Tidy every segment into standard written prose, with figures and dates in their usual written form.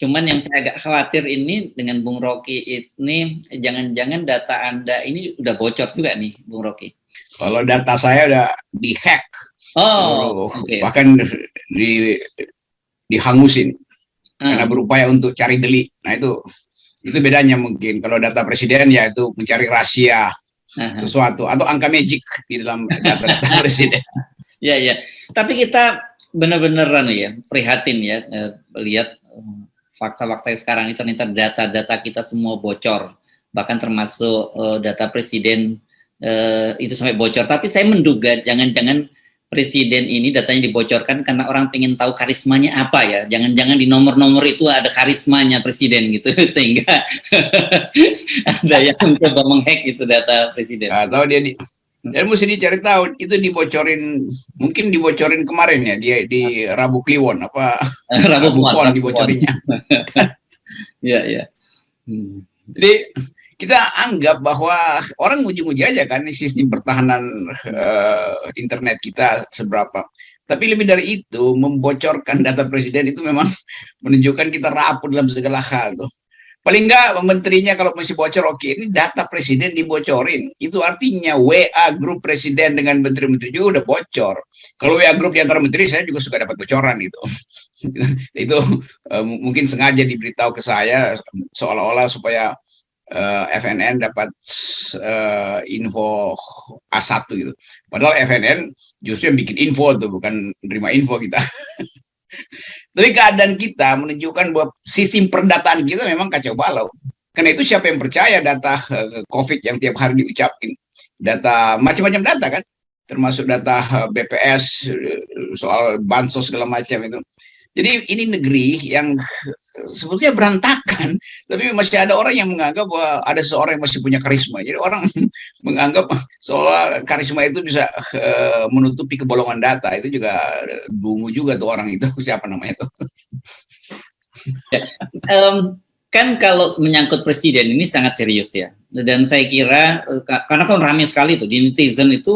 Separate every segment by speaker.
Speaker 1: Cuman yang saya agak khawatir ini dengan Bung Rocky ini, jangan-jangan data Anda ini udah bocor juga nih, Bung Rocky.
Speaker 2: Kalau data saya udah dihack seluruh, bahkan dihangusin karena berupaya untuk cari delik. Nah itu bedanya mungkin. Kalau data presiden ya itu mencari rahasia sesuatu atau angka magic di dalam data presiden.
Speaker 1: Ya. Tapi kita benar-benar ya prihatin ya lihat fakta-fakta sekarang ini ternyata data-data kita semua bocor, bahkan termasuk data presiden itu sampai bocor. Tapi saya menduga jangan-jangan presiden ini datanya dibocorkan karena orang pengen tahu karismanya apa ya. Jangan-jangan di nomor-nomor itu ada karismanya presiden gitu sehingga ada yang mencoba menghack itu data presiden.
Speaker 2: Atau dia mesti dicari tahu itu mungkin dibocorin kemarin ya di Rabu Kliwon apa Rabu Pon dibocorinnya.
Speaker 1: Ya.
Speaker 2: Jadi kita anggap bahwa orang uji-uji aja kan sistem pertahanan internet kita seberapa. Tapi lebih dari itu, membocorkan data presiden itu memang menunjukkan kita rapuh dalam segala hal tuh. Paling enggak menterinya kalau masih bocor, oke, ini data presiden dibocorin. Itu artinya WA grup presiden dengan menteri-menteri juga udah bocor. Kalau WA grup di antara menteri, saya juga suka dapat bocoran gitu. Itu mungkin sengaja diberitahu ke saya seolah-olah supaya FNN dapat info A1 gitu. Padahal FNN justru yang bikin info tuh, bukan menerima info kita. Tapi keadaan kita menunjukkan bahwa sistem perdataan kita memang kacau balau. Karena itu siapa yang percaya data COVID yang tiap hari diucapin? Data, macam-macam data kan? Termasuk data BPS, soal bansos segala macam itu. Jadi ini negeri yang sebetulnya berantakan, tapi masih ada orang yang menganggap bahwa ada seorang yang masih punya karisma. Jadi orang menganggap seolah karisma itu bisa menutupi kebolongan data. Itu juga dungu juga tuh orang itu, siapa namanya itu.
Speaker 1: Kan kalau menyangkut presiden ini sangat serius ya. Dan saya kira karena kan ramai sekali tuh di netizen itu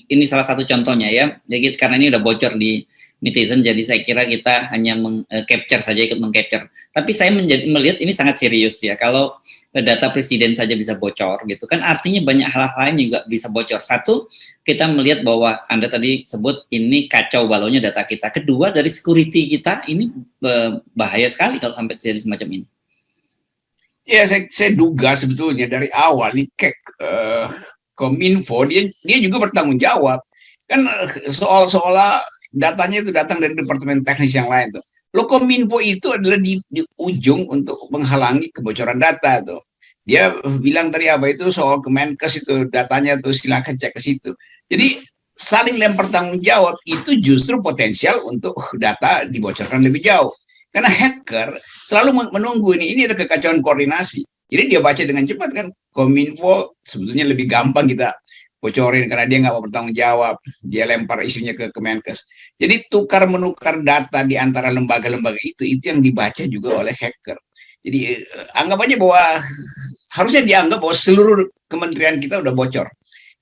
Speaker 1: ini salah satu contohnya ya. Jadi karena ini udah bocor di netizen, jadi saya kira kita hanya meng-capture saja, ikut meng-capture. Tapi saya melihat ini sangat serius ya. Kalau data presiden saja bisa bocor gitu kan, artinya banyak hal-hal lain juga bisa bocor. Satu, kita melihat bahwa Anda tadi sebut ini kacau balaunya data kita. Kedua, dari security kita ini bahaya sekali kalau sampai terjadi semacam ini.
Speaker 2: Ya, saya duga sebetulnya dari awal nih Kominfo dia juga bertanggung jawab. Kan seolah-olah datanya itu datang dari departemen teknis yang lain tuh. Kominfo itu adalah di ujung untuk menghalangi kebocoran data tuh. Dia bilang tadi apa itu soal Kemenkes itu datanya tuh silakan cek ke situ. Jadi saling lempar tanggung jawab itu justru potensial untuk data dibocorkan lebih jauh. Karena hacker selalu menunggu ini ada kekacauan koordinasi. Jadi dia baca dengan cepat kan. Kominfo sebetulnya lebih gampang kita bocorin karena dia nggak mau bertanggung jawab, dia lempar isunya ke Kemenkes. Jadi tukar menukar data di antara lembaga-lembaga itu yang dibaca juga oleh hacker. Jadi anggap aja bahwa harusnya dianggap bahwa seluruh kementerian kita udah bocor,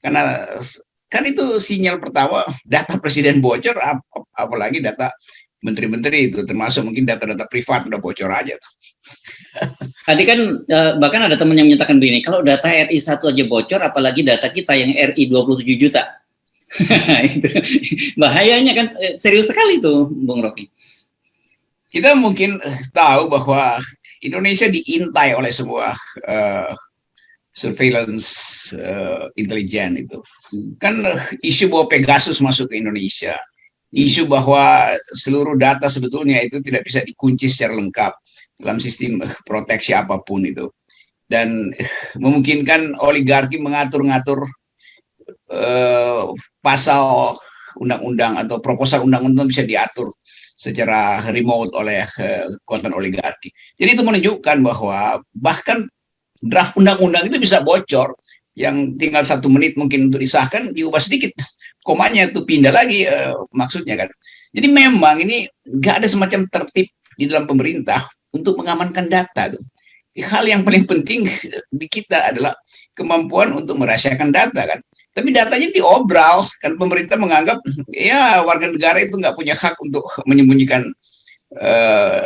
Speaker 2: karena kan itu sinyal pertama data presiden bocor, apalagi data menteri-menteri itu, termasuk mungkin data-data privat udah bocor aja tuh.
Speaker 1: Tadi kan bahkan ada teman yang menyatakan begini, kalau data RI 1 aja bocor, apalagi data kita yang RI 27 juta. Itu bahayanya kan, serius sekali tuh Bung Rocky.
Speaker 2: Kita mungkin tahu bahwa Indonesia diintai oleh sebuah surveillance intelijen itu. Kan isu bahwa Pegasus masuk ke Indonesia, isu bahwa seluruh data sebetulnya itu tidak bisa dikunci secara lengkap dalam sistem proteksi apapun itu, dan memungkinkan oligarki mengatur-ngatur pasal undang-undang atau proposal undang-undang bisa diatur secara remote oleh kekuatan oligarki. Jadi itu menunjukkan bahwa bahkan draft undang-undang itu bisa bocor, yang tinggal 1 menit mungkin untuk disahkan, diubah sedikit komanya itu pindah lagi maksudnya kan. Jadi memang ini nggak ada semacam tertib di dalam pemerintah untuk mengamankan data tuh. Hal yang paling penting di kita adalah kemampuan untuk merahasiakan data kan. Tapi datanya diobral kan, pemerintah menganggap ya warga negara itu nggak punya hak untuk menyembunyikan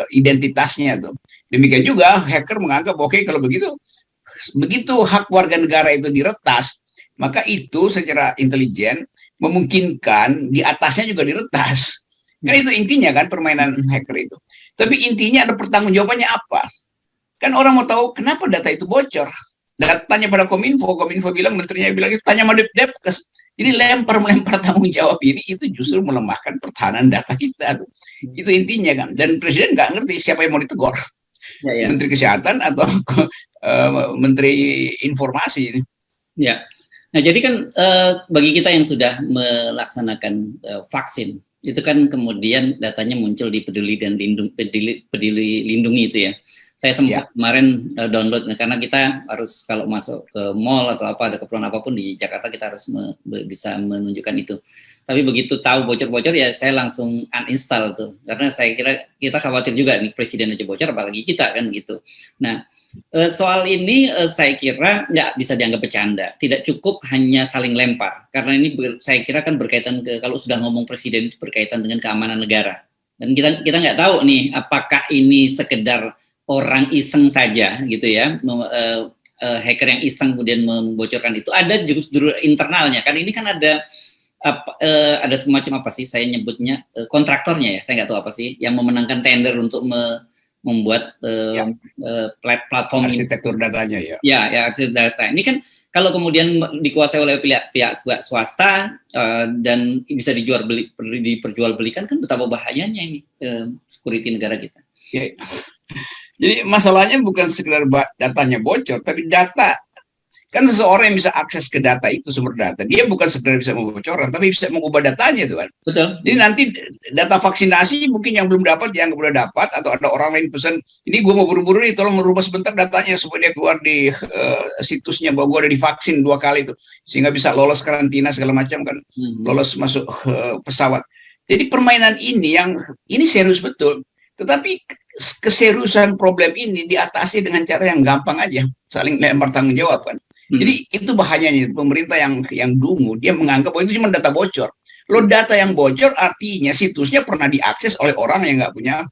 Speaker 2: identitasnya tuh. Demikian juga hacker menganggap oke, kalau begitu hak warga negara itu diretas, maka itu secara intelijen memungkinkan di atasnya juga diretas. Kan itu intinya kan permainan hacker itu. Tapi intinya ada pertanggungjawabannya apa? Kan orang mau tahu kenapa data itu bocor. Datanya pada Kominfo bilang, menterinya bilang, tanya sama Depkes. Jadi melempar tanggung jawab ini itu justru melemahkan pertahanan data kita. Itu intinya kan. Dan presiden nggak ngerti siapa yang mau ditegur. Ya. Menteri Kesehatan atau Menteri Informasi ini.
Speaker 1: Ya. Nah, jadi kan bagi kita yang sudah melaksanakan vaksin, itu kan kemudian datanya muncul di peduli lindungi itu ya. Saya sempat kemarin download, karena kita harus kalau masuk ke mall atau apa, ada keperluan apapun di Jakarta, kita harus bisa menunjukkan itu. Tapi begitu tahu bocor-bocor ya saya langsung uninstall tuh, karena saya kira kita khawatir juga nih presiden aja bocor, apalagi kita kan gitu. Nah, soal ini saya kira nggak bisa dianggap bercanda. Tidak cukup hanya saling lempar, karena ini saya kira kan berkaitan kalau sudah ngomong presiden itu berkaitan dengan keamanan negara. Dan kita nggak tahu nih apakah ini sekedar orang iseng saja gitu ya, hacker yang iseng kemudian membocorkan itu, ada justru internalnya kan. Ini kan ada semacam apa sih saya nyebutnya, kontraktornya ya, saya nggak tahu apa sih, yang memenangkan tender untuk membuat platform
Speaker 2: arsitektur datanya ya.
Speaker 1: Ya, arsitektur data. Ini kan kalau kemudian dikuasai oleh pihak swasta dan bisa diperjualbelikan, kan betapa bahayanya ini security negara kita.
Speaker 2: Ya. Jadi masalahnya bukan sekedar datanya bocor, tapi data. Kan seseorang yang bisa akses ke data itu, sumber data, dia bukan sekedar bisa membocorkan, tapi bisa mengubah datanya itu kan.
Speaker 1: Betul.
Speaker 2: Jadi nanti data vaksinasi mungkin yang belum dapat, yang udah dapat, atau ada orang lain pesan, ini gue mau buru-buru nih, tolong merubah sebentar datanya supaya dia keluar di situsnya bahwa gue udah divaksin 2 kali itu, sehingga bisa lolos karantina segala macam kan, lolos masuk pesawat. Jadi permainan ini serius betul, tetapi keseriusan problem ini diatasi dengan cara yang gampang aja, saling lempar tanggung jawab kan. Jadi itu bahayanya pemerintah yang dungu, dia menganggap bahwa itu cuma data bocor. Lo data yang bocor artinya situsnya pernah diakses oleh orang yang nggak punya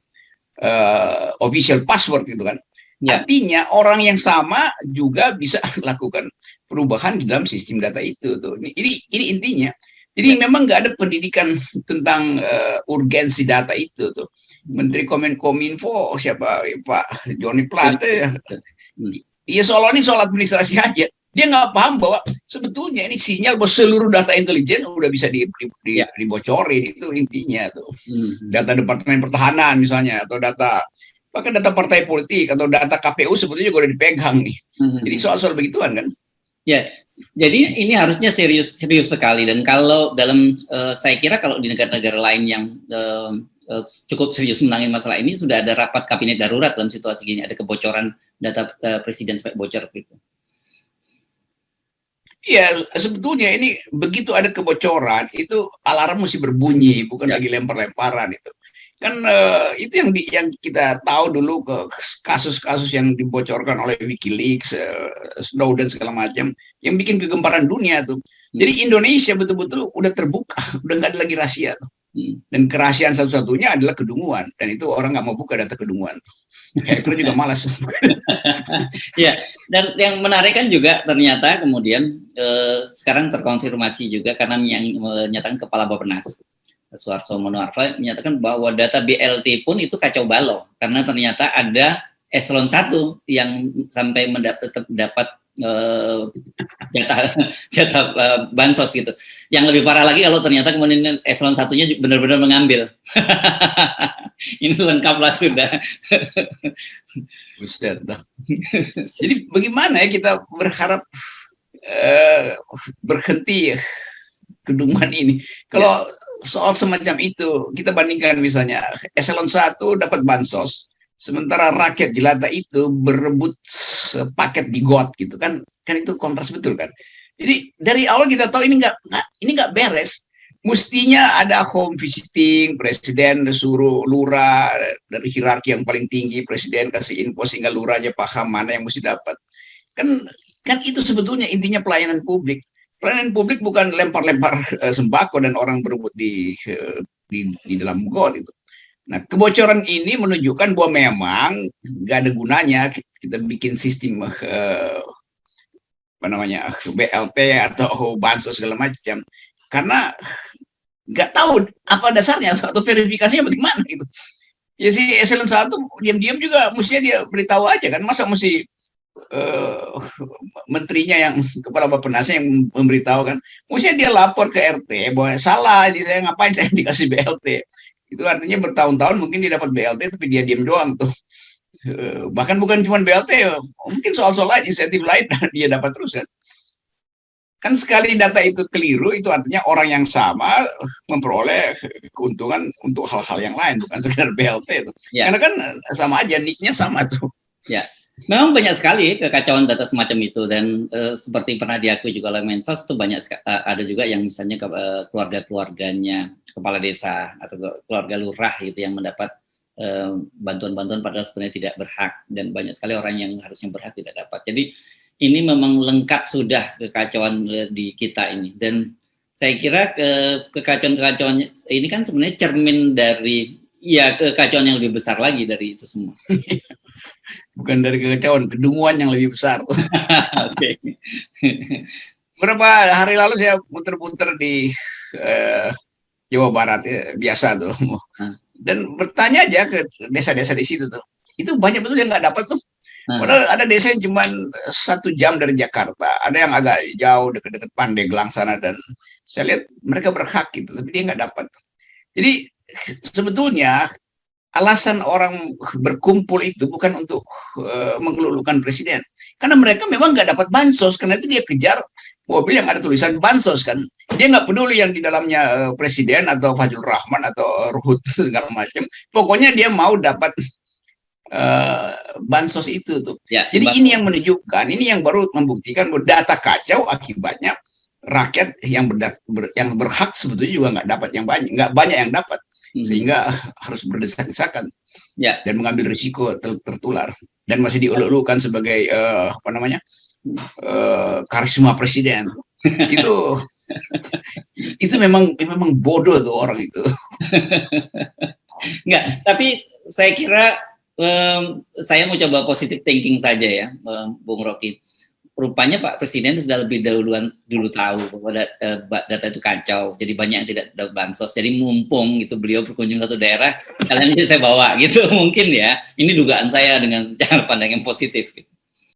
Speaker 2: official password gitu kan. Artinya orang yang sama juga bisa lakukan perubahan di dalam sistem data itu tuh. Ini intinya. Jadi memang nggak ada pendidikan tentang urgensi data itu tuh. Menteri Kominfo siapa Pak Joni Plate ya soal administrasi aja, dia nggak paham bahwa sebetulnya ini sinyal bahwa seluruh data intelijen udah bisa dibocorin, itu intinya tuh. Data Departemen Pertahanan misalnya, atau bahkan data partai politik atau data KPU sebetulnya juga udah dipegang nih. Jadi soal begituan kan.
Speaker 1: Ya, jadi ini harusnya serius sekali, dan kalau dalam saya kira kalau di negara-negara lain yang cukup serius menangani masalah ini, sudah ada rapat kabinet darurat dalam situasi gini, ada kebocoran data presiden sampai bocor gitu.
Speaker 2: Iya, sebetulnya ini begitu ada kebocoran itu alarm mesti berbunyi, bukan lagi lempar-lemparan itu. Kan itu yang kita tahu dulu ke kasus-kasus yang dibocorkan oleh WikiLeaks, Snowden segala macam, yang bikin kegemparan dunia tuh. Jadi Indonesia betul-betul udah terbuka, udah nggak ada lagi rahasia tuh. Dan kerahasiaan satu-satunya adalah kedunguan, dan itu orang nggak mau buka data kedunguan. Hacker juga malas.
Speaker 1: Ya, dan yang menarik kan juga ternyata kemudian sekarang terkonfirmasi juga, karena yang menyatakan Kepala Bappenas Suharto Monoarfa menyatakan bahwa data BLT pun itu kacau balau, karena ternyata ada eselon 1 yang sampai dapat jatah bansos gitu. Yang lebih parah lagi kalau ternyata kemudian eselon 1-nya benar-benar mengambil. Ini lengkaplah sudah.
Speaker 2: Buset dah. Jadi bagaimana ya kita berharap berhenti kedunguan ini? Kalau soal semacam itu kita bandingkan, misalnya eselon 1 dapat bansos, sementara rakyat jelata itu berebut paket di got gitu kan itu kontras betul kan. Jadi dari awal kita tahu ini nggak beres. Mestinya ada home visiting, presiden suruh lurah dari hierarki yang paling tinggi, presiden kasih info sehingga lurahnya paham mana yang mesti dapat. Kan itu sebetulnya intinya pelayanan publik. Pelayanan publik bukan lempar-lempar sembako dan orang berebut di dalam got itu. Nah, kebocoran ini menunjukkan bahwa memang nggak ada gunanya kita bikin sistem apa namanya BLT atau bansos segala macam, karena nggak tahu apa dasarnya atau verifikasinya bagaimana gitu. Ya si eselon 1 diam-diam juga mestinya dia beritahu aja kan, masa mesti menterinya yang kepala Bappenasnya yang memberitahu kan, mestinya dia lapor ke RT bahwa salah ini, saya ngapain saya dikasih BLT. Itu artinya bertahun-tahun mungkin dia dapat BLT tapi dia diam doang tuh. Bahkan bukan cuma BLT, mungkin soal-soal lain, insentif lain dia dapat terus kan. Kan sekali data itu keliru, itu artinya orang yang sama memperoleh keuntungan untuk hal-hal yang lain, bukan sekedar BLT itu.
Speaker 1: Ya.
Speaker 2: Karena kan sama aja, nicknya sama tuh.
Speaker 1: Ya, memang banyak sekali kekacauan data semacam itu, dan seperti pernah diakui juga oleh Mensos, itu banyak ada juga yang misalnya keluarga-keluarganya kepala desa atau keluarga lurah gitu yang mendapat bantuan-bantuan padahal sebenarnya tidak berhak, dan banyak sekali orang yang harusnya berhak tidak dapat. Jadi ini memang lengkap sudah kekacauan di kita ini, dan saya kira kekacauan-kekacauan ini kan sebenarnya cermin dari kekacauan yang lebih besar lagi dari itu semua.
Speaker 2: Bukan dari kekacauan, kedunguan yang lebih besar.
Speaker 1: Oke.
Speaker 2: Beberapa hari lalu saya muter-muter di Jawa Barat, ya, biasa tuh, dan bertanya aja ke desa-desa di situ tuh, itu banyak betul yang nggak dapat tuh. Padahal ada desa yang cuma 1 jam dari Jakarta, ada yang agak jauh dekat-dekat Pandeglang sana, dan saya lihat mereka berhak gitu, tapi dia nggak dapat. Jadi sebetulnya alasan orang berkumpul itu bukan untuk mengelulukan presiden, karena mereka memang nggak dapat bansos, karena itu dia kejar mobil yang ada tulisan bansos kan. Dia nggak peduli yang di dalamnya presiden atau Fajrul Rahman atau Ruhut segala macam. Pokoknya dia mau dapat bansos itu tuh. Ya, jadi ini yang menunjukkan, ini yang baru membuktikan bahwa data kacau akibatnya rakyat yang berhak sebetulnya juga nggak dapat yang banyak, nggak banyak yang dapat, sehingga harus berdesak-desakan dan mengambil risiko tertular, dan masih dieluk-elukan sebagai apa namanya karisma presiden. itu memang bodoh tuh orang itu.
Speaker 1: Enggak, tapi saya kira saya mau coba positive thinking saja ya, Bung Rocky. Rupanya Pak Presiden sudah lebih dulu tahu bahwa data itu kacau, jadi banyak yang tidak dapat bansos. Jadi mumpung gitu beliau berkunjung satu daerah, kalian ini saya bawa gitu, mungkin ya. Ini dugaan saya dengan cara pandang yang positif. Gitu.